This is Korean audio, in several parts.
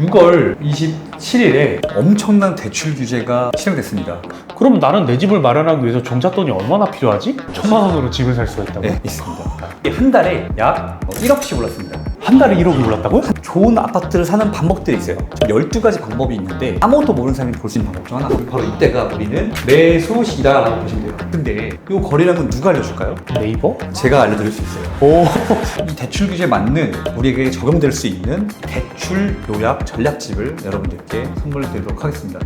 6월 27일에 엄청난 대출 규제가 시행됐습니다. 그럼 나는 내 집을 마련하기 위해서 종잣돈이 얼마나 필요하지? 1,000만 원으로 집을 살 수가 있다고? 네, 있습니다. 한 달에 약 1억씩 올랐습니다. 한 달에 1억이 올랐다고요? 좋은 아파트를 사는 방법들이 있어요. 12가지 방법이 있는데 아무것도 모르는 사람이 볼 수 있는 방법 중 하나. 바로 이때가 우리는 매수시기다라고 보시면 돼요. 근데 이 거래량은 누가 알려줄까요? 네이버? 제가 알려드릴 수 있어요. 오. 이 대출 규제에 맞는 우리에게 적용될 수 있는 대출 요약 전략집을 여러분들께 선물로 드리도록 하겠습니다.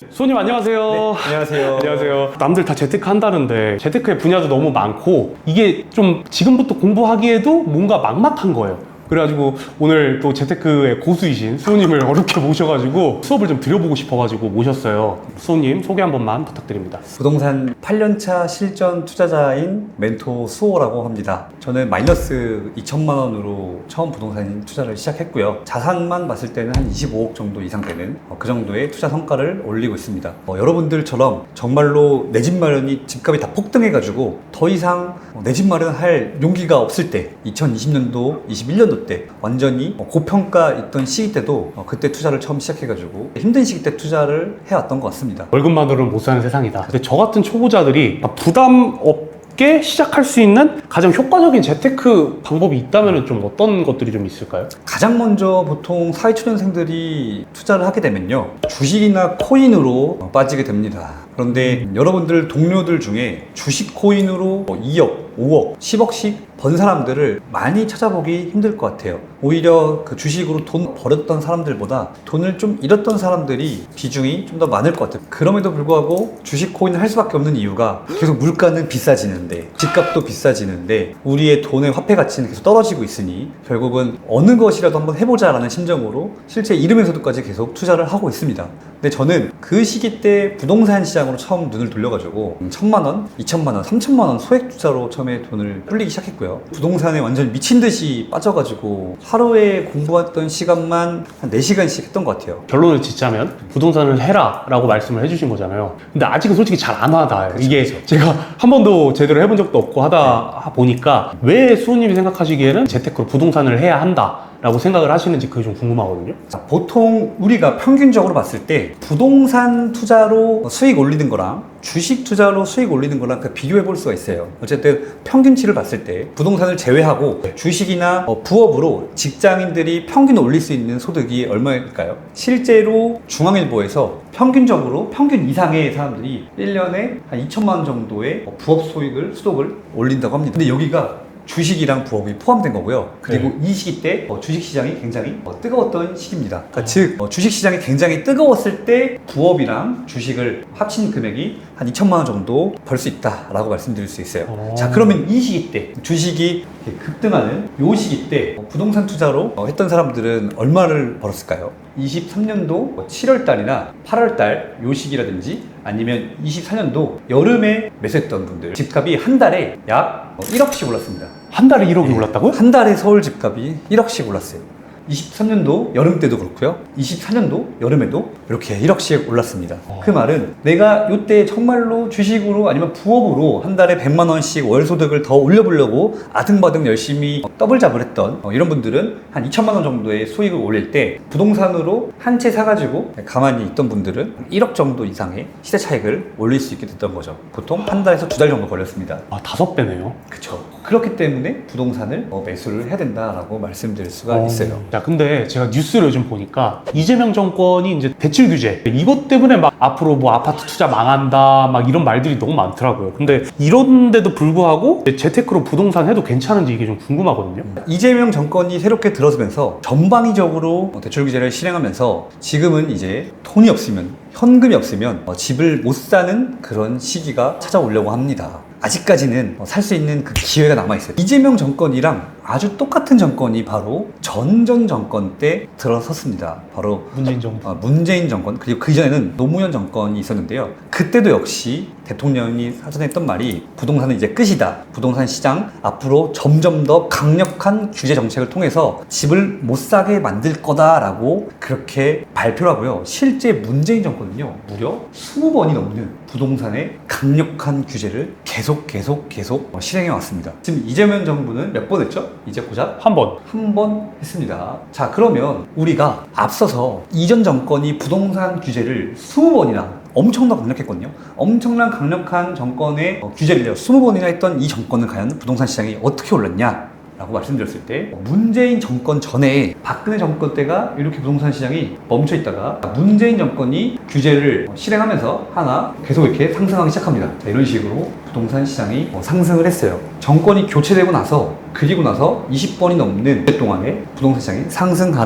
손님 안녕하세요. 네, 안녕하세요. 안녕하세요. 남들 다 재테크 한다는데 재테크의 분야도 너무 많고 이게 좀 지금부터 공부하기에도 뭔가 막막한 거예요. 그래가지고 오늘 또 재테크의 고수이신 수호님을 어렵게 모셔가지고 수업을 좀 드려보고 싶어가지고 모셨어요. 수호님 소개 한 번만 부탁드립니다. 부동산 8년차 실전 투자자인 멘토 수호라고 합니다. 저는 마이너스 2천만 원으로 처음 부동산 투자를 시작했고요. 자산만 봤을 때는 한 25억 정도 이상 되는 그 정도의 투자 성과를 올리고 있습니다. 여러분들처럼 정말로 내 집 마련이 집값이 다 폭등해가지고 더 이상 내 집 마련할 용기가 없을 때 2020년도, 21년도 때 완전히 고평가 있던 시기 때도 그때 투자를 처음 시작해가지고 힘든 시기 때 투자를 해왔던 것 같습니다. 월급만으로는 못 사는 세상이다. 근데 저 같은 초보자들이 부담 없게 시작할 수 있는 가장 효과적인 재테크 방법이 있다면 좀 어떤 것들이 좀 있을까요? 가장 먼저 보통 사회초년생들이 투자를 하게 되면요, 주식이나 코인으로 빠지게 됩니다. 그런데 여러분들 동료들 중에 주식 코인으로 2억, 5억, 10억씩 번 사람들을 많이 찾아보기 힘들 것 같아요. 오히려 그 주식으로 돈 벌었던 사람들보다 돈을 좀 잃었던 사람들이 비중이 좀 더 많을 것 같아요. 그럼에도 불구하고 주식 코인을 할 수밖에 없는 이유가 계속 물가는 비싸지는데, 집값도 비싸지는데 우리의 돈의 화폐 가치는 계속 떨어지고 있으니 결국은 어느 것이라도 한번 해보자라는 심정으로 실제 이름에서도까지 계속 투자를 하고 있습니다. 근데 저는 그 시기 때 부동산 시장으로 처음 눈을 돌려가지고 1,000만 원, 2,000만 원, 3,000만 원 소액 투자로 처음에 돈을 불리기 시작했고요. 부동산에 완전 미친 듯이 빠져가지고 하루에 공부했던 시간만 한 4시간씩 했던 것 같아요. 결론을 짓자면 부동산을 해라 라고 말씀을 해주신 거잖아요. 근데 아직은 솔직히 잘 안 와닿아요. 이게 제가 한 번도 제대로 해본 적도 없고 하다 보니까 왜 수호님이 생각하시기에는 재테크로 부동산을 해야 한다 라고 생각을 하시는지 그게 좀 궁금하거든요. 자, 보통 우리가 평균적으로 봤을 때 부동산 투자로 수익 올리는 거랑 주식 투자로 수익 올리는 거랑 비교해 볼 수가 있어요. 어쨌든 평균치를 봤을 때 부동산을 제외하고 주식이나 부업으로 직장인들이 평균 올릴 수 있는 소득이 얼마일까요? 실제로 중앙일보에서 평균적으로 평균 이상의 사람들이 1년에 한 2천만 원 정도의 부업 수독을 올린다고 합니다. 근데 여기가 주식이랑 부업이 포함된 거고요. 그리고 이 시기 때 주식시장이 굉장히 뜨거웠던 시기입니다. 그러니까 즉 주식시장이 굉장히 뜨거웠을 때 부업이랑 주식을 합친 금액이 한 2천만 원 정도 벌 수 있다라고 말씀드릴 수 있어요. 자, 그러면 이 시기 때 주식이 급등하는 이 시기 때 부동산 투자로 했던 사람들은 얼마를 벌었을까요? 23년도 7월 달이나 8월 달요 시기라든지 아니면 24년도 여름에 매수했던 분들 집값이 한 달에 약 1억씩 올랐습니다. 한 달에 1억이 올랐다고요? 한 달에 서울 집값이 1억씩 올랐어요. 23년도 여름 때도 그렇고요. 24년도 여름에도 이렇게 1억씩 올랐습니다. 그 말은 내가 이때 정말로 주식으로 아니면 부업으로 한 달에 100만 원씩 월 소득을 더 올려보려고 아등바등 열심히 더블 잡을 했던 이런 분들은 한 2천만 원 정도의 수익을 올릴 때 부동산으로 한 채 사가지고 가만히 있던 분들은 1억 정도 이상의 시세 차익을 올릴 수 있게 됐던 거죠. 보통 한 달에서 2달 정도 걸렸습니다. 5배네요. 그쵸. 그렇기 때문에 부동산을 매수를 해야 된다라고 말씀드릴 수가 있어요. 자, 근데 제가 뉴스를 요즘 보니까 이재명 정권이 이제 대출 규제 이것 때문에 막 앞으로 뭐 아파트 투자 망한다 막 이런 말들이 너무 많더라고요. 근데 이런데도 불구하고 재테크로 부동산 해도 괜찮은지 이게 좀 궁금하거든요. 이재명 정권이 새롭게 들어서면서 전방위적으로 대출 규제를 실행하면서 지금은 이제 돈이 없으면 현금이 없으면 집을 못 사는 그런 시기가 찾아오려고 합니다. 아직까지는 살 수 있는 그 기회가 남아있어요. 이재명 정권이랑 아주 똑같은 정권이 바로 전전 정권 때 들어섰습니다. 바로 문재인 정부. 문재인 정권, 그리고 그 이전에는 노무현 정권이 있었는데요. 그때도 역시 대통령이 사전에 했던 말이 부동산은 이제 끝이다. 부동산 시장 앞으로 점점 더 강력한 규제 정책을 통해서 집을 못 사게 만들 거다라고 그렇게 발표를 하고요. 실제 문재인 정권은요, 무려 20번이 넘는 부동산의 강력한 규제를 계속 실행해 왔습니다. 지금 이재명 정부는 몇 번 했죠? 이제 고작 한 번. 한 번 했습니다. 자, 그러면 우리가 앞서서 이전 정권이 부동산 규제를 20번이나 엄청나게 강력했거든요. 엄청난 강력한 정권의 규제를 20번이나 했던 이 정권은 과연 부동산 시장이 어떻게 올랐냐? 라고 말씀드렸을 때 문재인 정권 전에 박근혜 정권 때가 이렇게 부동산 시장이 멈춰 있다가 문재인 정권이 규제를 실행하면서 하나 계속 이렇게 상승하기 시작합니다. 자, 이런 식으로 부동산 시장이 상승을 했어요. 정권이 교체되고 나서 그리고 나서 20번이 넘는 동안에 부동산 시장이 상승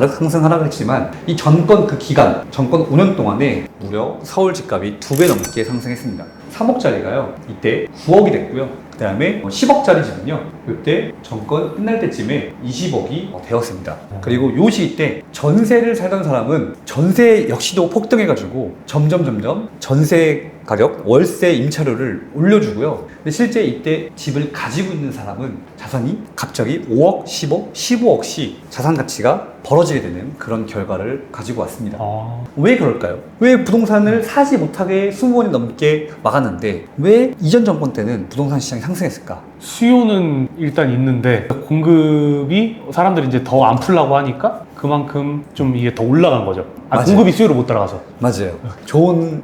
하락 했지만 이 정권 그 기간 정권 5년 동안에 무려 서울 집값이 2배 넘게 상승했습니다. 3억짜리가요 이때 9억이 됐고요. 그 다음에 10억짜리 집은요 이때 정권 끝날 때쯤에 20억이 되었습니다. 그리고 요 시기 때 전세를 살던 사람은 전세 역시도 폭등해가지고 점점 전세 가격, 월세 임차료를 올려주고요. 근데 실제 이때 집을 가지고 있는 사람은 자산이 갑자기 5억, 10억, 15억씩 자산 가치가 벌어지게 되는 그런 결과를 가지고 왔습니다. 왜 그럴까요? 왜 부동산을 사지 못하게 20번이 넘게 막았는데 왜 이전 정권 때는 부동산 시장이 상승했을까? 수요는 일단 있는데 공급이 사람들이 이제 더 안 풀라고 하니까 그만큼 좀 이게 더 올라간 거죠. 맞아요. 공급이 수요를 못 따라가서. 맞아요.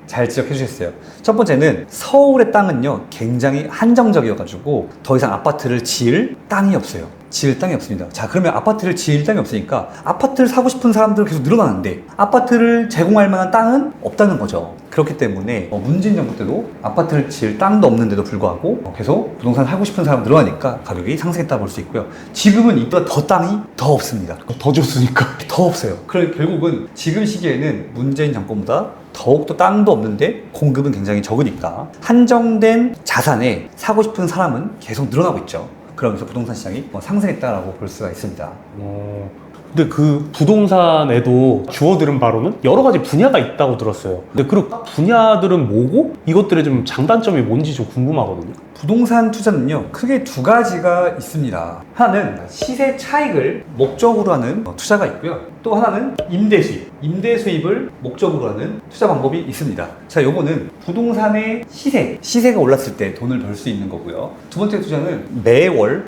잘 지적해 주셨어요. 첫 번째는 서울의 땅은요 굉장히 한정적이어가지고 더 이상 아파트를 지을 땅이 없어요. 지을 땅이 없습니다. 자, 그러면 아파트를 지을 땅이 없으니까 아파트를 사고 싶은 사람들은 계속 늘어나는데 아파트를 제공할 만한 땅은 없다는 거죠. 그렇기 때문에 문재인 정부 때도 아파트를 지을 땅도 없는데도 불구하고 계속 부동산 사고 싶은 사람 늘어나니까 가격이 상승했다 볼 수 있고요. 지금은 이보다 더 땅이 더 없습니다. 더 줬으니까. 더 없어요. 그래 결국은 지금 시기에는 문재인 정권보다 더욱더 땅도 없는데 공급은 굉장히 적으니까 한정된 자산에 사고 싶은 사람은 계속 늘어나고 있죠. 그러면서 부동산 시장이 상승했다라고 볼 수가 있습니다. 근데 그 부동산에도 주워들은 바로는 여러 가지 분야가 있다고 들었어요. 근데 그 분야들은 뭐고 이것들의 좀 장단점이 뭔지 좀 궁금하거든요. 부동산 투자는요 크게 두 가지가 있습니다. 하나는 시세 차익을 목적으로 하는 투자가 있고요. 또 하나는 임대 수입을 목적으로 하는 투자 방법이 있습니다. 자, 요거는 부동산의 시세가 올랐을 때 돈을 벌 수 있는 거고요. 두 번째 투자는 매월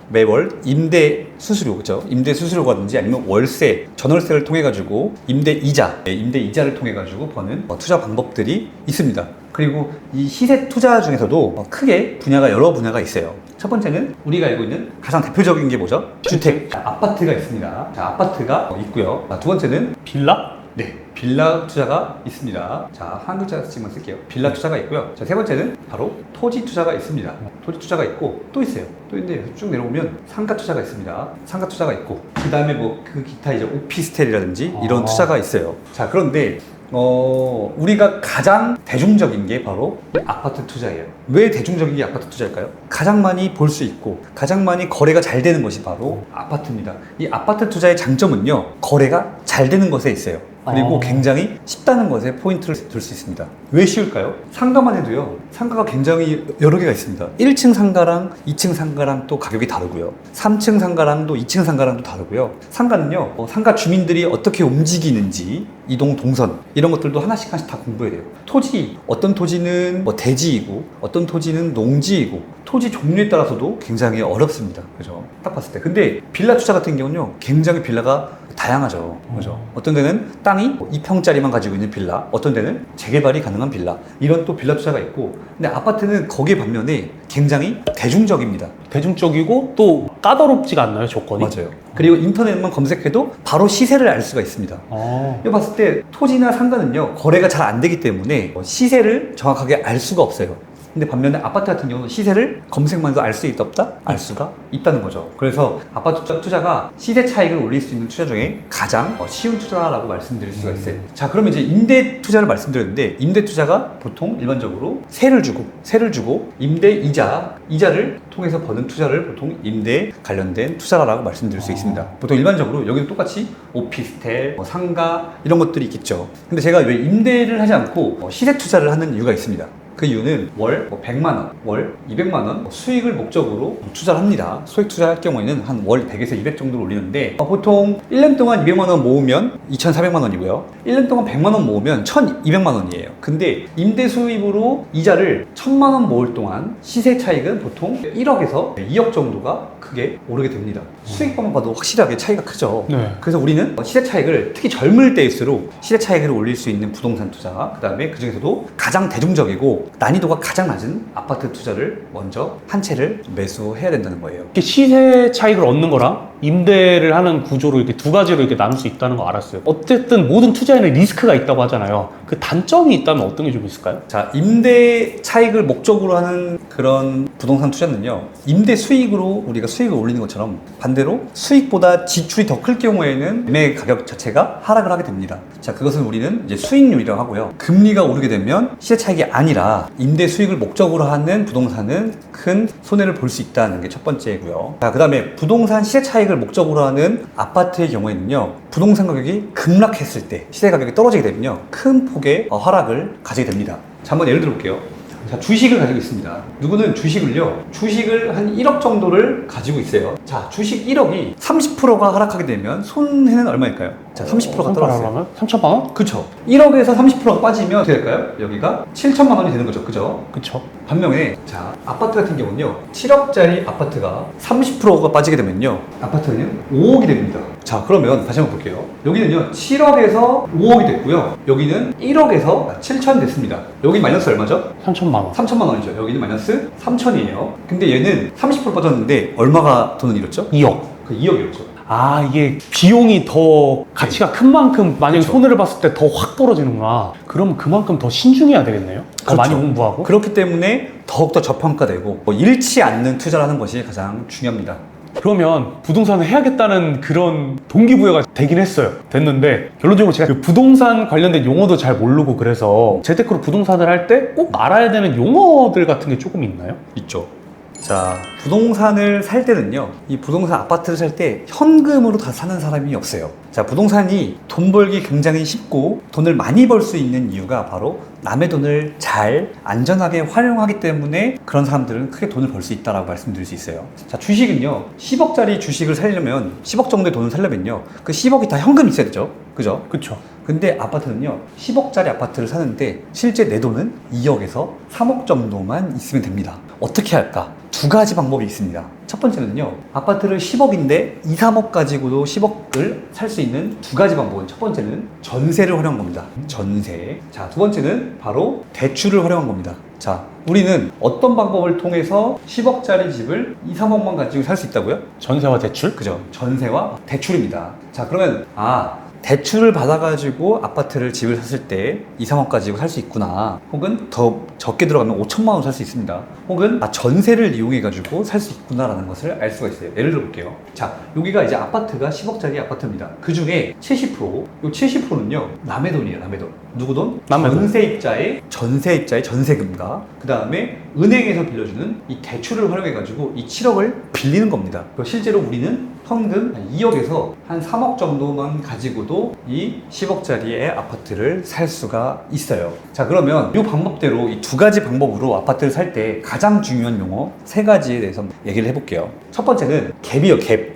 임대 수수료, 그죠? 임대 수수료라든지 아니면 월세, 전월세를 통해 가지고 임대 이자를 통해 가지고 버는 투자 방법들이 있습니다. 그리고 이 시세 투자 중에서도 크게 여러 분야가 있어요. 첫 번째는 우리가 알고 있는 가장 대표적인 게 뭐죠? 주택. 아파트가 있습니다. 자, 아파트가 있고요. 두 번째는 빌라? 네, 빌라 투자가 있습니다. 자, 한 글자씩만 쓸게요. 빌라 투자가 있고요. 자, 세 번째는 바로 토지 투자가 있습니다. 토지 투자가 있고 또 있어요. 또 있는데 쭉 내려오면 상가 투자가 있습니다. 상가 투자가 있고 그 다음에 그 기타 이제 오피스텔이라든지 이런 투자가 있어요. 자, 그런데 우리가 가장 대중적인 게 바로 아파트 투자예요. 왜 대중적인 게 아파트 투자일까요? 가장 많이 볼 수 있고 가장 많이 거래가 잘 되는 것이 바로 아파트입니다. 이 아파트 투자의 장점은요, 거래가 잘 되는 것에 있어요. 그리고 굉장히 쉽다는 것에 포인트를 둘 수 있습니다. 왜 쉬울까요? 상가만 해도요, 상가가 굉장히 여러 개가 있습니다. 1층 상가랑 2층 상가랑 또 가격이 다르고요. 3층 상가랑 또 2층 상가랑 또 다르고요. 상가는요, 상가 주민들이 어떻게 움직이는지, 이동 동선, 이런 것들도 하나씩 다 공부해야 돼요. 어떤 토지는 대지이고, 어떤 토지는 농지이고, 토지 종류에 따라서도 굉장히 어렵습니다. 그죠? 딱 봤을 때. 근데 빌라 투자 같은 경우는요, 굉장히 빌라가 다양하죠. 그죠? 어떤 데는 땅이 2평짜리만 가지고 있는 빌라, 어떤 데는 재개발이 가능한 빌라, 이런 또 빌라 투자가 있고, 근데 아파트는 거기에 반면에 굉장히 대중적입니다. 대중적이고 또 까다롭지가 않나요, 조건이? 맞아요. 그리고 인터넷만 검색해도 바로 시세를 알 수가 있습니다. 이거 봤을 때 토지나 상가는요, 거래가 잘 안 되기 때문에 시세를 정확하게 알 수가 없어요. 근데 반면에 아파트 같은 경우는 시세를 검색만 해도 알 수 있다? 알 수가 있다는 거죠. 그래서 아파트 투자가 시세 차익을 올릴 수 있는 투자 중에 가장 쉬운 투자라고 말씀드릴 수가 있어요. 자, 그러면 이제 임대 투자를 말씀드렸는데, 임대 투자가 보통 일반적으로 세를 주고 임대 이자를 통해서 버는 투자를 보통 임대 관련된 투자라고 말씀드릴 수 있습니다. 보통 일반적으로 여기도 똑같이 오피스텔, 상가 이런 것들이 있겠죠. 근데 제가 왜 임대를 하지 않고 시세 투자를 하는 이유가 있습니다. 그 이유는 월 100만 원, 월 200만 원 수익을 목적으로 투자를 합니다. 소액 투자할 경우에는 한 월 100에서 200 정도를 올리는데 보통 1년 동안 200만 원 모으면 2,400만 원이고요. 1년 동안 100만 원 모으면 1,200만 원이에요. 근데 임대 수입으로 이자를 1,000만 원 모을 동안 시세 차익은 보통 1억에서 2억 정도가 크게 오르게 됩니다. 수익만 봐도 확실하게 차이가 크죠. 네. 그래서 우리는 시세 차익을 특히 젊을 때일수록 시세 차익을 올릴 수 있는 부동산 투자, 그 다음에 그 중에서도 가장 대중적이고 난이도가 가장 낮은 아파트 투자를 먼저 한 채를 매수해야 된다는 거예요. 이렇게 시세 차익을 얻는 거랑 임대를 하는 구조로 이렇게 두 가지로 이렇게 나눌 수 있다는 거 알았어요. 어쨌든 모든 투자에는 리스크가 있다고 하잖아요. 그 단점이 있다면 어떤 게 좀 있을까요? 자, 임대 차익을 목적으로 하는 그런 부동산 투자는요, 임대 수익으로 우리가 수익을 올리는 것처럼 반대로 수익보다 지출이 더 클 경우에는 매매 가격 자체가 하락을 하게 됩니다. 자, 그것은 우리는 이제 수익률이라고 하고요. 금리가 오르게 되면 시세 차익이 아니라 임대 수익을 목적으로 하는 부동산은 큰 손해를 볼 수 있다는 게 첫 번째고요. 자, 그 다음에 부동산 시세 차익을 목적으로 하는 아파트의 경우에는요, 부동산 가격이 급락했을 때 시세 가격이 떨어지게 되면요, 큰 폭의 하락을 가지게 됩니다. 자, 한번 예를 들어 볼게요. 자, 주식을 가지고 있습니다. 누구는 주식을 한 1억 정도를 가지고 있어요. 자, 주식 1억이 30%가 하락하게 되면 손해는 얼마일까요? 자, 30%가 떨어졌어요. 3천만 원? 그쵸. 1억에서 30%가 빠지면 어떻게 될까요? 여기가 7천만 원이 되는 거죠. 그죠? 그쵸. 반면에, 자, 아파트 같은 경우는요, 7억짜리 아파트가 30%가 빠지게 되면요, 아파트는 5억이 됩니다. 자, 그러면 다시 한번 볼게요. 여기는요, 7억에서 5억이 됐고요. 여기는 1억에서 7천 됐습니다. 여기 마이너스 얼마죠? 3천만 원. 3천만 원이죠. 여기는 마이너스 3천이에요. 근데 얘는 30% 빠졌는데 얼마가 돈을 잃었죠? 2억. 그 2억이었죠. 아, 이게 비용이 더 가치가 큰 만큼 만약에 그쵸. 손해를 봤을 때 더 확 떨어지는구나. 그러면 그만큼 더 신중해야 되겠네요. 더 그렇죠. 많이 공부하고. 그렇기 때문에 더욱더 저평가되고 잃지 않는 투자를 하는 것이 가장 중요합니다. 그러면 부동산을 해야겠다는 그런 동기부여가 되긴 했어요. 됐는데 결론적으로 제가 그 부동산 관련된 용어도 잘 모르고 그래서 재테크로 부동산을 할 때 꼭 알아야 되는 용어들 같은 게 조금 있나요? 있죠. 자, 부동산을 살 때는요, 이 부동산 아파트를 살 때 현금으로 다 사는 사람이 없어요. 자, 부동산이 돈 벌기 굉장히 쉽고 돈을 많이 벌 수 있는 이유가 바로 남의 돈을 잘 안전하게 활용하기 때문에 그런 사람들은 크게 돈을 벌 수 있다라고 말씀드릴 수 있어요. 자, 주식은요, 10억짜리 주식을 살려면 10억 정도의 돈을 살려면요, 그 10억이 다 현금이 있어야 되죠. 그죠? 그쵸. 근데 아파트는요, 10억짜리 아파트를 사는데 실제 내 돈은 2억에서 3억 정도만 있으면 됩니다. 어떻게 할까? 두 가지 방법이 있습니다. 첫 번째는요, 아파트를 10억인데 2, 3억 가지고도 10억을 살 수 있는 두 가지 방법은, 첫 번째는 전세를 활용한 겁니다. 전세. 자, 두 번째는 바로 대출을 활용한 겁니다. 자, 우리는 어떤 방법을 통해서 10억짜리 집을 2, 3억만 가지고 살 수 있다고요? 전세와 대출? 그죠. 전세와 대출입니다. 자, 그러면 대출을 받아가지고 아파트를 집을 샀을 때 2, 3억 가지고 살 수 있구나. 혹은 더 적게 들어가면 5천만 원 살 수 있습니다. 혹은 전세를 이용해가지고 살 수 있구나라는 것을 알 수가 있어요. 예를 들어 볼게요. 자, 여기가 이제 아파트가 10억짜리 아파트입니다. 그 중에 70%, 요 70%는요, 남의 돈이에요, 남의 돈. 누구 돈? 남의 돈. 전세입자의 전세금과 그 다음에 은행에서 빌려주는 이 대출을 활용해가지고 이 7억을 빌리는 겁니다. 실제로 우리는 현금 2억에서 한 3억 정도만 가지고도 이 10억짜리의 아파트를 살 수가 있어요. 자, 그러면 이 방법대로 이 두 가지 방법으로 아파트를 살 때 가장 중요한 용어 세 가지에 대해서 얘기를 해볼게요. 첫 번째는 갭이요, 갭.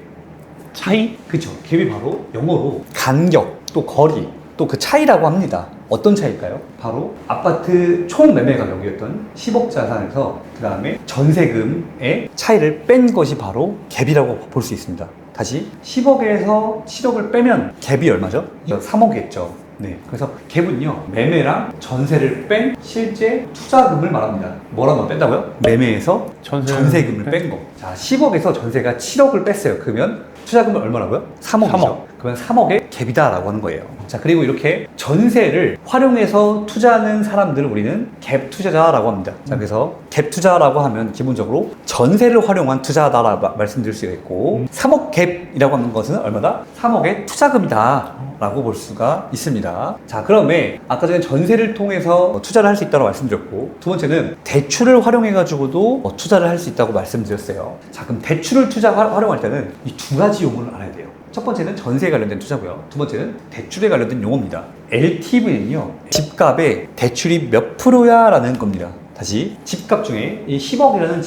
차이? 그쵸. 갭이 바로 영어로 간격, 또 거리, 또 그 차이라고 합니다. 어떤 차이일까요? 바로 아파트 총 매매 가격이었던 10억 자산에서 그 다음에 전세금의 차이를 뺀 것이 바로 갭이라고 볼 수 있습니다. 다시 10억에서 7억을 빼면 갭이 얼마죠? 3억이겠죠. 네, 그래서 갭은요, 매매랑 전세를 뺀 실제 투자금을 말합니다. 뭐라고 뺀다고요? 매매에서 전세금을 뺀 거. 자, 10억에서 전세가 7억을 뺐어요. 그러면 투자금은 얼마라고요? 3억이죠. 3억. 그러면 3억의 갭이다라고 하는 거예요. 자, 그리고 이렇게 전세를 활용해서 투자하는 사람들을 우리는 갭 투자자라고 합니다. 자, 그래서 갭 투자라고 하면 기본적으로 전세를 활용한 투자다라고 말씀드릴 수가 있고, 3억 갭이라고 하는 것은 얼마다? 3억의 투자금이다 라고 볼 수가 있습니다. 자, 그러면 아까 전에 전세를 통해서 투자를 할 수 있다고 말씀드렸고, 두 번째는 대출을 활용해 가지고도 투자를 할 수 있다고 말씀드렸어요. 자, 그럼 대출을 활용할 때는 이 두 가지 용어를 알아야 돼요. 첫 번째는 전세에 관련된 투자고요. 두 번째는 대출에 관련된 용어입니다. LTV는요, 집값의 대출이 몇 프로야 라는 겁니다. 다시 집값 중에 이 10억이라는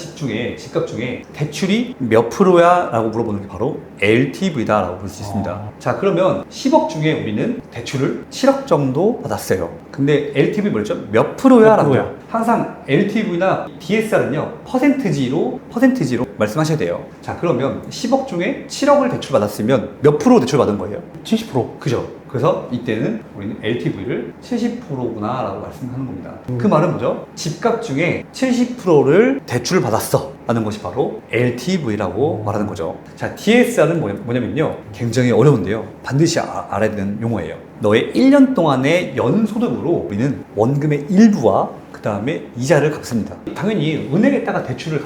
집값 중에 대출이 몇 프로야? 라고 물어보는 게 바로 LTV다 라고 볼 수 있습니다. 자, 그러면 10억 중에 우리는 대출을 7억 정도 받았어요. 근데 LTV 뭐였죠? 몇 프로야? 몇 프로야? 라고. 항상 LTV나 DSR은요 퍼센트지로 말씀하셔야 돼요. 자, 그러면 10억 중에 7억을 대출 받았으면 몇 프로 대출 받은 거예요? 70%. 그죠? 그래서 이때는 우리는 LTV를 70%구나 라고 말씀하는 겁니다. 그 말은 뭐죠? 집값 중에 70%를 대출을 받았어 라는 것이 바로 LTV라고 말하는 거죠. 자, DSR은 뭐냐면요 굉장히 어려운데요 반드시 알아야 되는 용어예요. 너의 1년 동안의 연소득으로 우리는 원금의 일부와 그 다음에 이자를 갚습니다. 당연히 은행에다가 대출을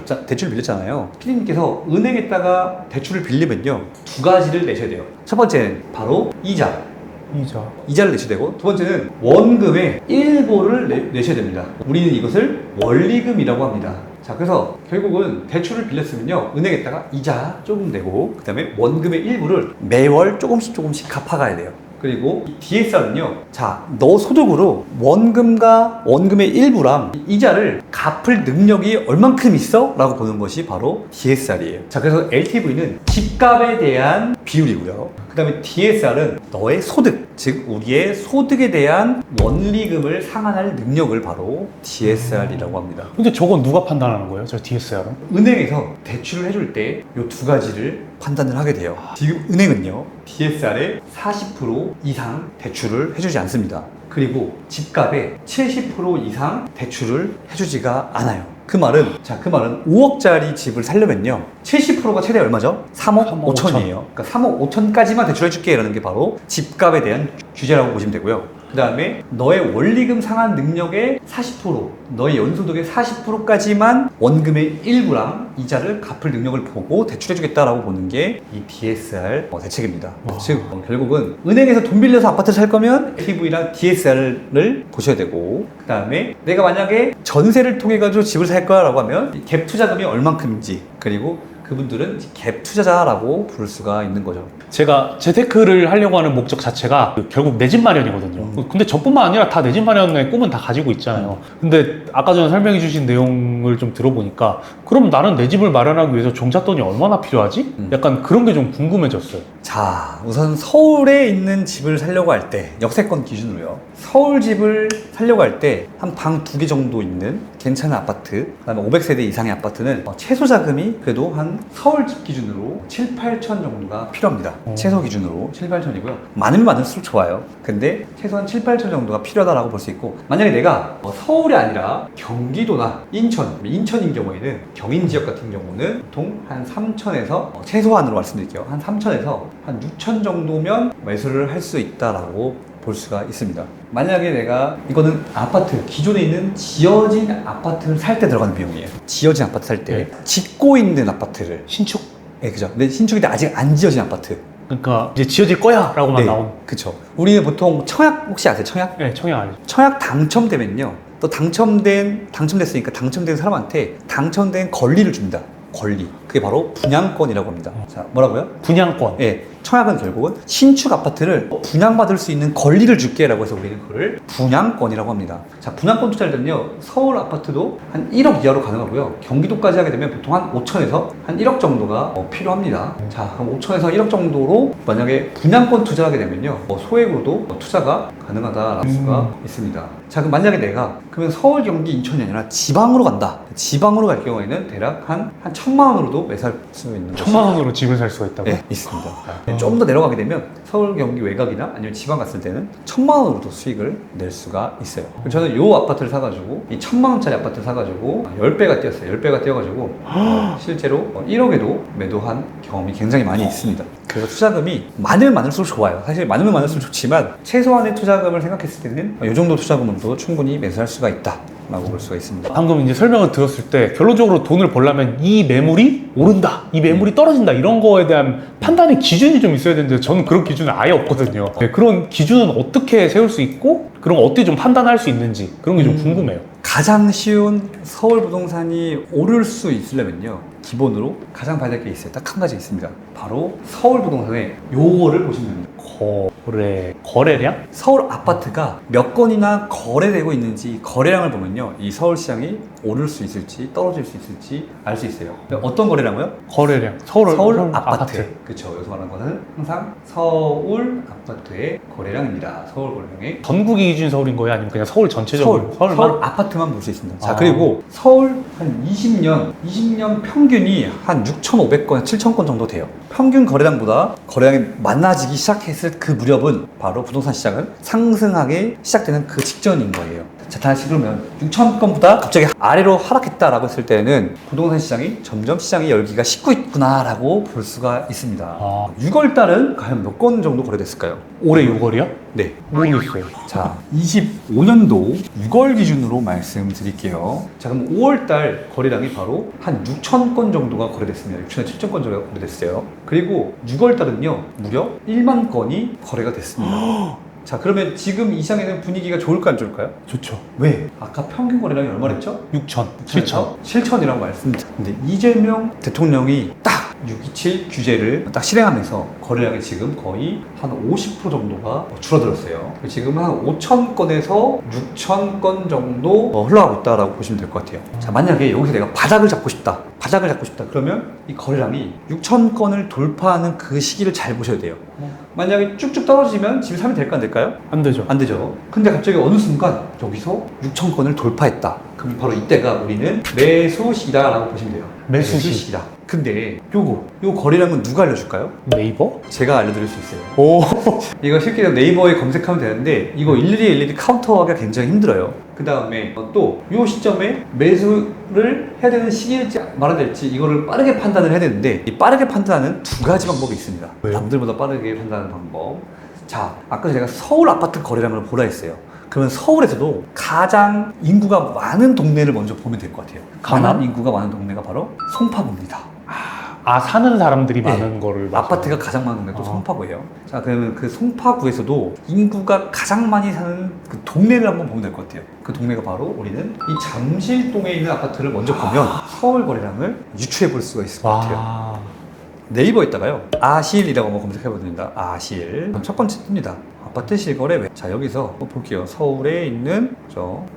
빌렸잖아요. 피디님께서 은행에다가 대출을 빌리면요 두 가지를 내셔야 돼요. 첫 번째는 바로 이자를 내셔야 되고, 두 번째는 원금의 일부를 내셔야 됩니다. 우리는 이것을 원리금이라고 합니다. 자, 그래서 결국은 대출을 빌렸으면요 은행에다가 이자 조금 내고 그 다음에 원금의 일부를 매월 조금씩 갚아가야 돼요. 그리고 이 DSR은요, 자, 너 소득으로 원금의 일부랑 이자를 갚을 능력이 얼만큼 있어? 라고 보는 것이 바로 DSR이에요. 자, 그래서 LTV는 집값에 대한 비율이고요. 그 다음에 DSR은 너의 소득, 즉 우리의 소득에 대한 원리금을 상환할 능력을 바로 DSR이라고 합니다. 근데 저건 누가 판단하는 거예요? 저 DSR은? 은행에서 대출을 해줄 때 이 두 가지를 판단을 하게 돼요. 지금 은행은요 DSR의 40% 이상 대출을 해주지 않습니다. 그리고 집값의 70% 이상 대출을 해주지가 않아요. 그 말은 5억짜리 집을 살려면요 70%가 최대 얼마죠? 3억 5천이에요. 그러니까 3억 5천까지만 대출해줄게 이라는 게 바로 집값에 대한 규제라고 보시면 되고요. 그 다음에 너의 원리금 상환 능력의 40%, 너의 연소득의 40%까지만 원금의 일부랑 이자를 갚을 능력을 보고 대출해주겠다라고 보는 게 이 DSR 대책입니다. 즉 결국은 은행에서 돈 빌려서 아파트를 살 거면 LTV랑 DSR을 보셔야 되고, 그 다음에 내가 만약에 전세를 통해 가지고 집을 살 거라고 하면 갭 투자금이 얼만큼인지, 그리고 그분들은 갭 투자자라고 부를 수가 있는 거죠. 제가 재테크를 하려고 하는 목적 자체가 결국 내 집 마련이거든요. 근데 저뿐만 아니라 다 내 집 마련의 꿈은 다 가지고 있잖아요. 근데 아까 전에 설명해 주신 내용을 좀 들어보니까 그럼 나는 내 집을 마련하기 위해서 종잣돈이 얼마나 필요하지? 약간 그런 게 좀 궁금해졌어요. 자, 우선 서울에 있는 집을 살려고 할 때 역세권 기준으로요, 서울 집을 살려고 할 때 한 방 2개 정도 있는 괜찮은 아파트, 그다음에 500세대 이상의 아파트는 최소 자금이 그래도 한 서울 집 기준으로 7, 8천 정도가 필요합니다. 최소 기준으로 7, 8천이고요. 많으면 많을수록 좋아요. 근데 최소한 7, 8천 정도가 필요하다고 볼 수 있고, 만약에 내가 서울이 아니라 경기도나 인천인 경우에는, 경인 지역 같은 경우는 보통 한 3천에서 최소한으로 말씀드릴게요. 한 3천에서 한 6천 정도면 매수를 할 수 있다라고 볼 수가 있습니다. 만약에 내가, 이거는 아파트, 기존에 있는 지어진 아파트를 살 때 들어가는 비용이에요. 지어진 아파트 살 때 짓고 있는 아파트를, 신축? 네, 그죠. 근데 신축인데 아직 안 지어진 아파트. 그러니까 이제 지어질 거야 라고만 나온. 그쵸. 우리는 보통 청약, 혹시 아세요? 청약? 네, 청약 알죠. 청약 당첨되면요, 또 당첨됐으니까 당첨된 사람한테 당첨된 권리를 줍니다. 권리. 그게 바로 분양권이라고 합니다. 자, 뭐라고요? 분양권. 예, 청약은 결국은 신축 아파트를 분양받을 수 있는 권리를 줄게라고 해서 우리는 그걸 분양권이라고 합니다. 자, 분양권 투자를 되면요, 서울 아파트도 한 1억 이하로 가능하고요, 경기도까지 하게 되면 보통 한 5천에서 한 1억 정도가 필요합니다. 자, 그럼 5천에서 1억 정도로 만약에 분양권 투자하게 되면요, 소액으로도 투자가 가능하다라고 수가 있습니다. 자, 그럼 만약에 내가 그러면 서울, 경기, 인천이 아니라 지방으로 간다. 지방으로 갈 경우에는 대략 한 1,000만 원으로도 매수할 수 있는 것이 1,000만 원으로 집을 살 수가 있다고? 네, 있습니다. 좀 더 내려가게 되면 서울, 경기 외곽이나 아니면 지방 갔을 때는 1,000만 원으로도 수익을 낼 수가 있어요. 저는 이 아파트를 사가지고, 이 1,000만 원짜리 아파트를 사가지고 10배가 뛰었어요. 10배가 뛰어가지고 실제로 1억에도 매도한 경험이 굉장히 많이 있습니다. 그래서 투자금이 많으면 많을수록 좋아요. 사실 많으면 많을수록 좋지만 최소한의 투자금을 생각했을 때는 이 정도 투자금으로도 충분히 매수할 수가 있다 라고 볼 수가 있습니다. 방금 이제 설명을 들었을 때 결론적으로 돈을 벌려면 이 매물이 오른다, 이 매물이 떨어진다, 이런 거에 대한 판단의 기준이 좀 있어야 되는데 저는 그런 기준은 아예 없거든요. 네, 그런 기준은 어떻게 세울 수 있고 그런 거 어떻게 좀 판단할 수 있는지 그런 게 좀 궁금해요. 가장 쉬운 서울 부동산이 오를 수 있으려면요, 기본으로 가장 봐야 될 게 있어요. 딱 한 가지 있습니다. 바로 서울 부동산의 요거를 보시면 됩니다. 거래량? 서울 아파트가 몇 건이나 거래되고 있는지 거래량을 보면요, 이 서울시장이 오를 수 있을지 떨어질 수 있을지 알 수 있어요. 어떤 거래량이요? 거래량. 서울 아파트. 그렇죠. 여기서 말하는 것은 항상 서울 아파트의 거래량입니다. 서울 거래량의 전국이 기준 서울인 거예요? 아니면 그냥 서울 전체적으로? 서울 서울만? 아파트만 볼 수 있습니다. 자, 아. 그리고 서울 한 20년 평균이 한 6,500건, 7,000건 정도 돼요. 평균 거래량보다 거래량이 많아지기 시작했을 그 무렵은 바로 부동산 시장은 상승하기 시작되는 그 직전인 거예요. 자, 다시 그러면 6,000건보다 갑자기 아래로 하락했다라고 했을 때는 부동산 시장이 점점 시장의 열기가 식고 있구나라고 볼 수가 있습니다. 아. 6월 달은 과연 몇 건 정도 거래됐을까요? 올해 6월이요? 네. 모르겠어요. 자, 25년도 6월 기준으로 말씀드릴게요. 자, 그럼 5월 달 거래량이 바로 한 6,000건 정도가 거래됐습니다. 6,000에서 7,000건 정도가 거래됐어요. 그리고 6월 달은요, 무려 1만 건이 거래가 됐습니다. 자, 그러면 지금 이 시장에는 분위기가 좋을까 안 좋을까요? 좋죠. 왜? 아까 평균 거래량이 얼마랬죠? 6천, 7천. 7천이라고 말씀드렸죠. 근데 이재명 대통령이 딱 627 규제를 딱 실행하면서 거래량이 지금 거의 한 50% 정도가 줄어들었어요. 지금 한 5천 건에서 6천 건 정도 흘러가고 있다라고 보시면 될 것 같아요. 자, 만약에 여기서 내가 바닥을 잡고 싶다. 그러면 이 거래량이 6천 건을 돌파하는 그 시기를 잘 보셔야 돼요. 만약에 쭉쭉 떨어지면 집을 사면 될까 안 될까요? 안 되죠. 안 되죠. 근데 갑자기 어느 순간 여기서 6천 건을 돌파했다. 그럼 바로 이때가 우리는 매수 시기다라고 보시면 돼요. 매수 시기다. 근데 요 거래량은 누가 알려줄까요? 네이버? 제가 알려드릴 수 있어요. 오. 이거 쉽게 네이버에 검색하면 되는데 이거 일일이 카운터하기가 굉장히 힘들어요. 그 다음에 또 이 시점에 매수를 해야 되는 시기일지 말아야 될지 이거를 빠르게 판단을 해야 되는데 이 빠르게 판단하는 두 가지 방법이 있습니다. 왜요? 남들보다 빠르게 판단하는 방법. 자, 아까 제가 서울 아파트 거래량을 보라 했어요. 그러면 서울에서도 가장 인구가 많은 동네를 먼저 보면 될 것 같아요. 가장 인구가 많은 동네가 바로 송파구입니다. 아, 사는 사람들이 네. 많은 거를 아파트가 가장 많은 동네도 아. 송파구예요. 자, 그러면 그 송파구에서도 인구가 가장 많이 사는 그 동네를 한번 보면 될 것 같아요. 그 동네가 바로 우리는 이 잠실동에 있는 아파트를 먼저 보면 서울 거래량을 유추해 볼 수가 있을 것 같아요. 와. 네이버에다가요, 아실이라고 한번 검색해 보겠습니다. 아실. 첫 번째 뜹니다. 아파트 실거래 왜? 자, 여기서 한번 볼게요. 서울에 있는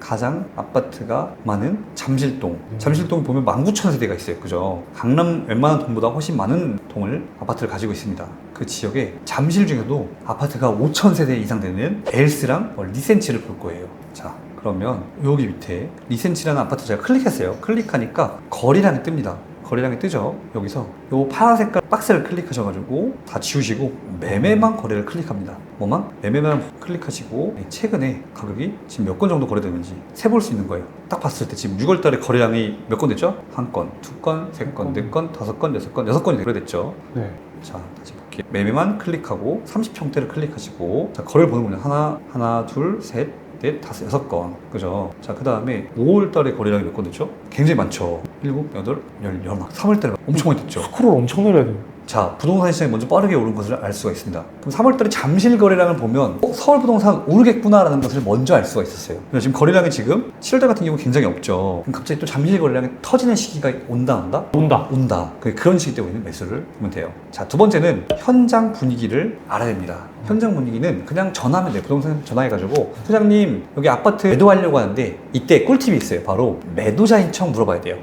가장 아파트가 많은 잠실동. 잠실동 보면 19,000세대가 있어요. 그죠? 강남 웬만한 동보다 훨씬 많은 동을 아파트를 가지고 있습니다. 그 지역에 잠실 중에도 아파트가 5,000세대 이상 되는 엘스랑 리센치를 볼 거예요. 자, 그러면 여기 밑에 리센치라는 아파트 제가 클릭했어요. 클릭하니까 거래량이 뜹니다. 거래량이 뜨죠. 여기서 요 파란 색깔 박스를 클릭하셔가지고 다 지우시고 매매만 거래를 클릭합니다. 뭐만? 매매만 클릭하시고 최근에 가격이 지금 몇 건 정도 거래되는지 세볼 수 있는 거예요. 딱 봤을 때 지금 6월 달에 거래량이 몇 건 됐죠? 한 건, 두 건, 세 건, 네 건, 다섯 건, 여섯 건, 6건이 거래됐죠. 네. 자, 다시 볼게요. 매매만 클릭하고 30평대를 클릭하시고 자, 거래를 보는 거예요. 하나, 둘, 셋, 넷, 다섯, 6건. 그죠? 자, 그 다음에 5월 달에 거래량이 몇 건 됐죠? 굉장히 많죠. 7, 8, 10, 막 3월 달에 엄청 많이 됐죠. 스크롤 엄청 내려야 돼요. 자, 부동산 시장이 먼저 빠르게 오른 것을 알 수가 있습니다. 그럼 3월 달에 잠실 거래량을 보면 서울 부동산 오르겠구나라는 것을 먼저 알 수가 있었어요. 지금 거래량이 지금 7월 달 같은 경우 굉장히 없죠. 그럼 갑자기 또 잠실 거래량이 터지는 시기가 온다. 온다. 그런 시기 때문에 매수를 하면 돼요. 자, 두 번째는 현장 분위기를 알아야 됩니다. 현장 분위기는 그냥 전화하면 돼요. 부동산 전화해가지고 소장님 여기 아파트 매도하려고 하는데 이때 꿀팁이 있어요. 바로 매도자인 척 물어봐야 돼요.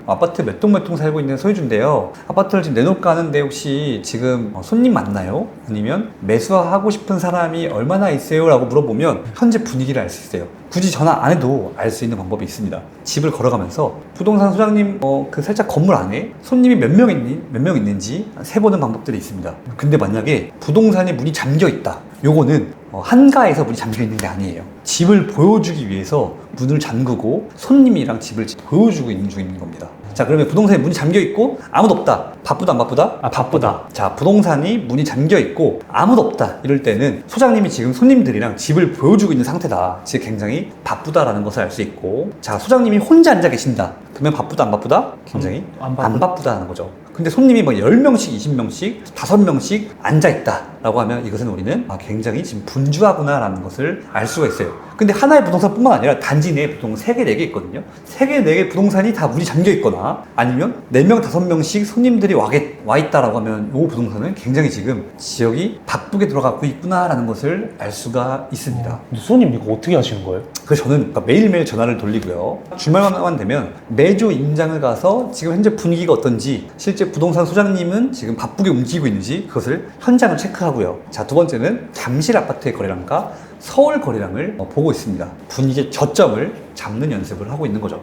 아파트 몇 동 살고 있는 소유주인데요. 아파트를 지금 내놓을까 하는데 혹시 지금 손님 맞나요? 아니면 매수하고 싶은 사람이 얼마나 있어요? 라고 물어보면 현재 분위기를 알 수 있어요. 굳이 전화 안 해도 알 수 있는 방법이 있습니다. 집을 걸어가면서 부동산 소장님 그 살짝 건물 안에 손님이 몇 명 있는지 세보는 방법들이 있습니다. 근데 만약에 부동산에 문이 잠겨 있다. 요거는 한가해서 문이 잠겨 있는 게 아니에요. 집을 보여주기 위해서 문을 잠그고 손님이랑 집을 보여주고 있는 중인 겁니다. 자, 그러면 부동산에 문이 잠겨 있고 아무도 없다. 바쁘다 안 바쁘다? 바쁘다. 자, 부동산이 문이 잠겨 있고 아무도 없다. 이럴 때는 소장님이 지금 손님들이랑 집을 보여주고 있는 상태다. 즉 굉장히 바쁘다라는 것을 알 수 있고, 자, 소장님이 혼자 앉아 계신다. 그러면 바쁘다 안 바쁘다? 굉장히 안 바쁘다는 거죠. 근데 손님이 뭐 10명씩, 20명씩, 5명씩 앉아 있다. 라고 하면 이것은 우리는 굉장히 지금 분주하구나라는 것을 알 수가 있어요. 근데 하나의 부동산뿐만 아니라 단지 내에 보통 3개, 4개 있거든요. 3개, 4개 부동산이 다 문이 잠겨 있거나 아니면 4명, 5명씩 손님들이 와 있다라고 하면 이 부동산은 굉장히 지금 지역이 바쁘게 돌아가고 있구나라는 것을 알 수가 있습니다. 근데 수호님 이거 어떻게 하시는 거예요? 그래서 저는 매일매일 전화를 돌리고요. 주말만 되면 매주 임장을 가서 지금 현재 분위기가 어떤지, 실제 부동산 소장님은 지금 바쁘게 움직이고 있는지 그것을 현장을 체크하고요. 자, 두 번째는 잠실 아파트의 거래량과 서울 거래량을 보고 있습니다. 분위기의 저점을 잡는 연습을 하고 있는 거죠.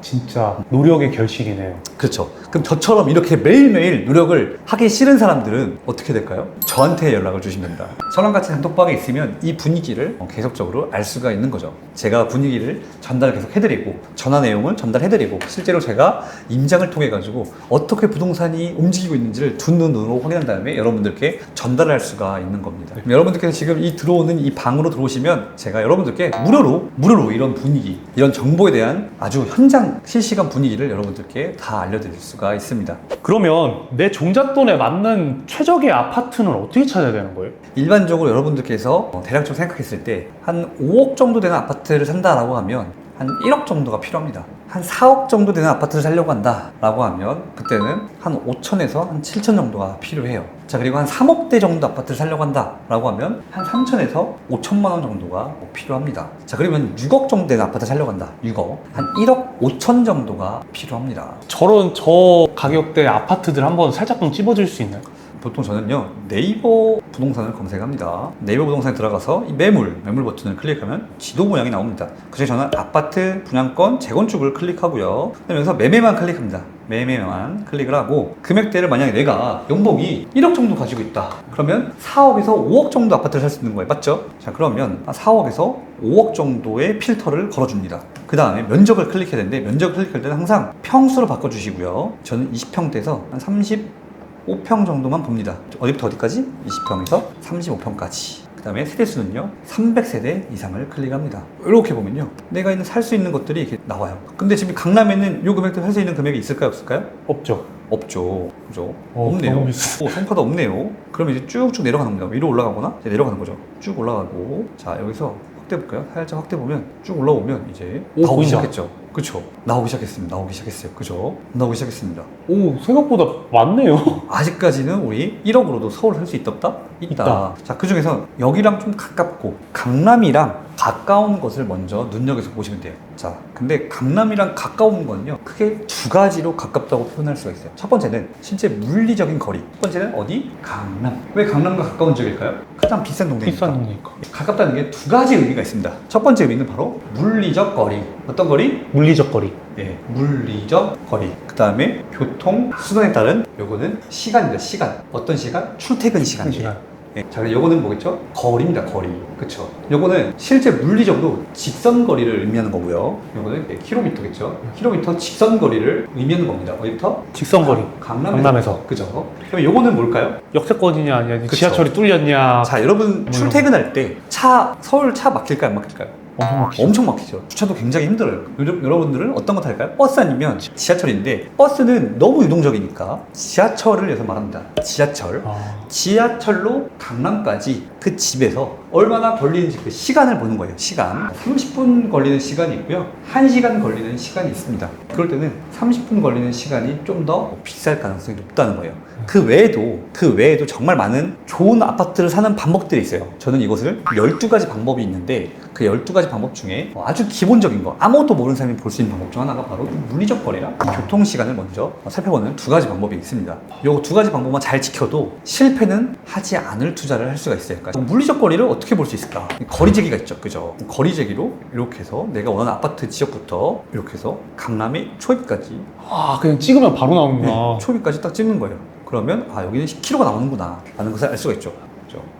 진짜 노력의 결실이네요. 그렇죠. 그럼 저처럼 이렇게 매일매일 노력을 하기 싫은 사람들은 어떻게 될까요? 저한테 연락을 주시면 됩니다. 저랑 같이 단톡방에 있으면 이 분위기를 계속적으로 알 수가 있는 거죠. 제가 분위기를 전달 계속 해드리고 전화 내용을 전달해드리고 실제로 제가 임장을 통해 가지고 어떻게 부동산이 움직이고 있는지를 두 눈으로 확인한 다음에 여러분들께 전달할 수가 있는 겁니다. 여러분들께서 지금 들어오는 이 방으로 들어오시면 제가 여러분들께 무료로 이런 분위기, 이런 정보에 대한 아주 현장 실시간 분위기를 여러분들께 다 알려드릴 수가 있습니다. 그러면 내 종잣돈에 맞는 최적의 아파트는 어떻게 찾아야 되는 거예요? 일반적으로 여러분들께서 대략적으로 생각했을 때 한 5억 정도 되는 아파트를 산다라고 하면 한 1억 정도가 필요합니다. 한 4억 정도 되는 아파트를 살려고 한다라고 하면 그때는 한 5천에서 한 7천 정도가 필요해요. 자, 그리고 한 3억대 정도 아파트를 살려고 한다라고 하면 한 3천에서 5천만 원 정도가 필요합니다. 자, 그러면 6억 정도 되는 아파트 살려고 한다. 6억. 한 1억 5천 정도가 필요합니다. 저 가격대 아파트들 한번 살짝 찝어줄 수 있나요? 보통 저는요, 네이버 부동산을 검색합니다. 네이버 부동산에 들어가서 이 매물 버튼을 클릭하면 지도 모양이 나옵니다. 그중에 저는 아파트 분양권 재건축을 클릭하고요. 그다음에 여기서 매매만 클릭합니다. 매매만 클릭을 하고 금액대를 만약에 내가 연봉이 1억 정도 가지고 있다. 그러면 4억에서 5억 정도 아파트를 살 수 있는 거예요. 맞죠? 자, 그러면 4억에서 5억 정도의 필터를 걸어줍니다. 그 다음에 면적을 클릭해야 되는데 면적을 클릭할 때는 항상 평수로 바꿔주시고요. 저는 20평대에서 한 35평 정도만 봅니다. 어디부터 어디까지? 20평에서 35평까지. 그 다음에 세대수는요 300세대 이상을 클릭합니다. 이렇게 보면요 내가 살 수 있는 것들이 이렇게 나와요. 근데 지금 강남에는 이 금액대 살 수 있는 금액이 있을까요, 없을까요? 없죠. 그죠? 없네요. 성과도 없네요. 그러면 이제 쭉쭉 내려가는 겁니다. 위로 올라가거나 이제 내려가는 거죠. 쭉 올라가고, 자, 여기서 확대 볼까요? 살짝 확대 보면 쭉 올라오면 이제 나오기 시작했죠. 그쵸? 나오기 시작했습니다. 나오기 시작했어요. 그죠? 나오기 시작했습니다. 오, 생각보다 많네요. 아직까지는 우리 1억으로도 서울 살 수 있다? 자, 그 중에서 여기랑 좀 가깝고 강남이랑 가까운 것을 먼저 눈여겨서 보시면 돼요. 자, 근데 강남이랑 가까운 건요 크게 두 가지로 가깝다고 표현할 수가 있어요. 첫 번째는 실제 물리적인 거리. 첫 번째는 어디? 강남. 왜 강남과 가까운 지역일까요? 가장 비싼 동네니까. 비싼 동네니까. 가깝다는 게 두 가지 의미가 있습니다. 첫 번째 의미는 바로 물리적 거리. 어떤 거리? 물리적 거리. 네, 물리적 거리. 그 다음에 교통 수단에 따른 요거는 시간입니다. 시간. 어떤 시간? 출퇴근 시간이에요. 네. 자, 요거는 뭐겠죠? 거리입니다. 거리. 그쵸? 요거는 실제 물리적으로 직선 거리를 의미하는 거고요. 요거는 킬로미터겠죠? 킬로미터 직선 거리를 의미하는 겁니다. 어디부터? 직선 거리. 강남에서. 그죠? 그럼 요거는 뭘까요? 역세권이냐 아니냐, 그쵸. 지하철이 뚫렸냐. 자, 여러분 출퇴근할 때 서울 차 막힐까요? 안 막힐까요? 엄청 막히죠. 주차도 굉장히 힘들어요. 여러분들은 어떤 거 탈까요? 버스 아니면 지하철인데, 버스는 너무 유동적이니까 지하철을 해서 말합니다. 지하철로 강남까지 그 집에서 얼마나 걸리는지 그 시간을 보는 거예요. 시간. 30분 걸리는 시간이 있고요. 1시간 걸리는 시간이 있습니다. 그럴 때는 30분 걸리는 시간이 좀 더 비쌀 가능성이 높다는 거예요. 그 외에도 정말 많은 좋은 아파트를 사는 방법들이 있어요. 저는 이것을 12가지 방법이 있는데, 그 12가지 방법 중에 아주 기본적인 거, 아무것도 모르는 사람이 볼 수 있는 방법 중 하나가 바로 물리적 거리랑 교통시간을 먼저 살펴보는 두 가지 방법이 있습니다. 이 두 가지 방법만 잘 지켜도 실패는 하지 않을 투자를 할 수가 있어요. 그러니까 물리적 거리를 어떻게 볼 수 있을까? 거리재기가 있죠. 그죠? 거리재기로 이렇게 해서 내가 원하는 아파트 지역부터 이렇게 해서 강남의 초입까지, 그냥 찍으면 바로 나오는구나. 네, 초입까지 딱 찍는 거예요. 그러면 여기는 10km가 나오는구나 라는 것을 알 수가 있죠.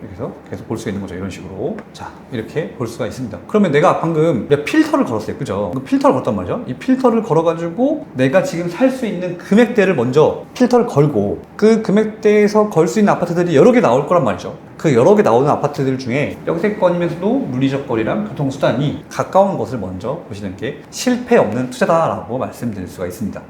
이렇게 해서 계속 볼 수가 있는 거죠. 이런 식으로. 자, 이렇게 볼 수가 있습니다. 그러면 내가 방금 필터를 걸었어요. 그죠? 그 필터를 걸었단 말이죠. 이 필터를 걸어가지고 내가 지금 살 수 있는 금액대를 먼저 필터를 걸고, 그 금액대에서 걸 수 있는 아파트들이 여러 개 나올 거란 말이죠. 그 여러 개 나오는 아파트들 중에 역세권이면서도 물리적 거리랑 교통수단이 가까운 것을 먼저 보시는 게 실패 없는 투자다라고 말씀드릴 수가 있습니다.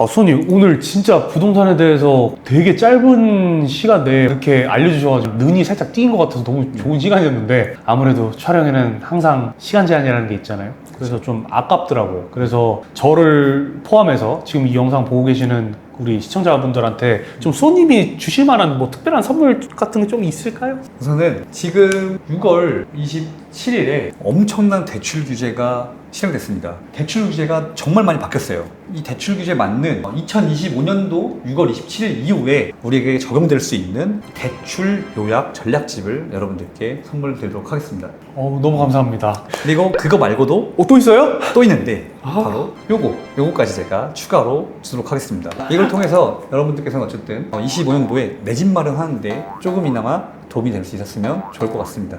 수호님, 오늘 진짜 부동산에 대해서 되게 짧은 시간 내에 이렇게 알려주셔가지고 눈이 살짝 띄인 것 같아서 너무 좋은 시간이었는데, 아무래도 촬영에는 항상 시간 제한이라는 게 있잖아요. 그래서 좀 아깝더라고요. 그래서 저를 포함해서 지금 이 영상 보고 계시는 우리 시청자분들한테 좀 수호님이 주실 만한 뭐 특별한 선물 같은 게 좀 있을까요? 우선은 지금 6월 27일에 엄청난 대출 규제가 시행됐습니다. 대출 규제가 정말 많이 바뀌었어요. 이 대출 규제 맞는 2025년도 6월 27일 이후에 우리에게 적용될 수 있는 대출 요약 전략집을 여러분들께 선물 드리도록 하겠습니다. 너무 감사합니다. 그리고 그거 말고도 또 있어요? 또 있는데 아. 바로 요거까지 제가 추가로 주도록 하겠습니다. 이걸 통해서 여러분들께서는 어쨌든 25년도에 내 집 마련하는데 조금이나마 도움이 될 수 있었으면 좋을 것 같습니다.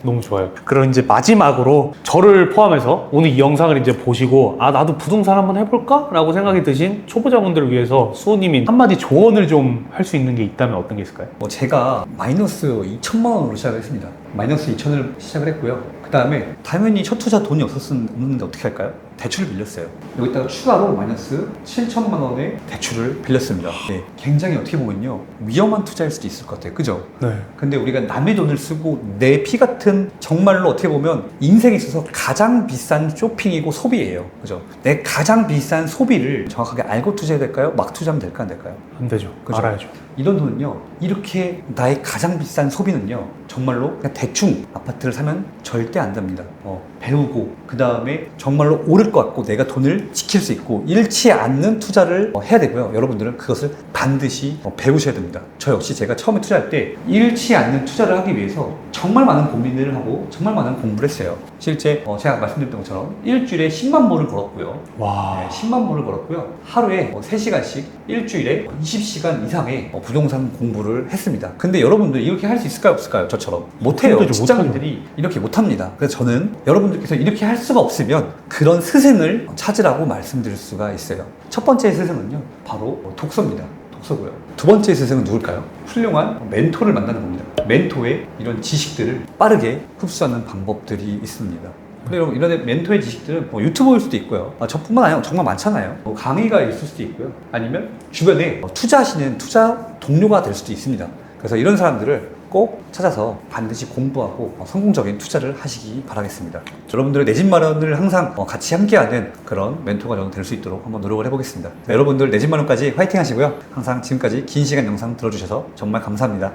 너무 좋아요. 그럼 이제 마지막으로 저를 포함해서 오늘 이 영상을 이제 보시고 나도 부동산 한번 해볼까? 라고 생각이 드신 초보자분들을 위해서 수호님이 한마디 조언을 좀 할 수 있는 게 있다면 어떤 게 있을까요? 제가 마이너스 2천만 원으로 시작을 했습니다. 마이너스 2천을 시작을 했고요. 그 다음에 당연히 첫 투자 돈이 없었는데 어떻게 할까요? 대출을 빌렸어요. 여기다가 추가로 마이너스 7천만 원의 대출을 빌렸습니다. 네, 굉장히 어떻게 보면요, 위험한 투자일 수도 있을 것 같아요. 그죠? 네. 근데 우리가 남의 돈을 쓰고 내 피 같은, 정말로 어떻게 보면 인생에 있어서 가장 비싼 쇼핑이고 소비예요. 그죠? 내 가장 비싼 소비를 정확하게 알고 투자해야 될까요? 막 투자하면 될까 안 될까요? 안 되죠. 그죠? 알아야죠. 이런 돈은요, 이렇게 나의 가장 비싼 소비는요, 정말로 그냥 대충 아파트를 사면 절대 안 됩니다. 배우고, 그 다음에 정말로 오를 것 같고 내가 돈을 지킬 수 있고 잃지 않는 투자를 해야 되고요. 여러분들은 그것을 반드시 배우셔야 됩니다. 저 역시 제가 처음에 투자할 때 잃지 않는 투자를 하기 위해서 정말 많은 고민을 하고 정말 많은 공부를 했어요. 실제 제가 말씀드렸던 것처럼 일주일에 10만 보를 걸었고요. 와. 네, 10만 보를 걸었고요. 하루에 3시간씩 일주일에 20시간 이상의 부동산 공부를 했습니다. 근데 여러분들 이렇게 할 수 있을까요? 없을까요? 저처럼. 못해요. 못하죠, 직장인들이 이렇게 못합니다. 그래서 저는 여러분들께서 이렇게 할 수가 없으면 그런 스승을 찾으라고 말씀드릴 수가 있어요. 첫 번째 스승은요, 바로 독서입니다. 독서고요. 두 번째 스승은 누굴까요? 훌륭한 멘토를 만나는 겁니다. 멘토의 이런 지식들을 빠르게 흡수하는 방법들이 있습니다. 근데 여러분, 이런 멘토의 지식들은 유튜버일 수도 있고요. 저뿐만 아니라 정말 많잖아요. 강의가 있을 수도 있고요. 아니면 주변에 투자하시는 투자 동료가 될 수도 있습니다. 그래서 이런 사람들을 꼭 찾아서 반드시 공부하고 성공적인 투자를 하시기 바라겠습니다. 여러분들의 내 집 마련을 항상 같이 함께하는 그런 멘토가 저는 될 수 있도록 한번 노력을 해보겠습니다. 여러분들 내 집 마련까지 화이팅 하시고요. 항상 지금까지 긴 시간 영상 들어주셔서 정말 감사합니다.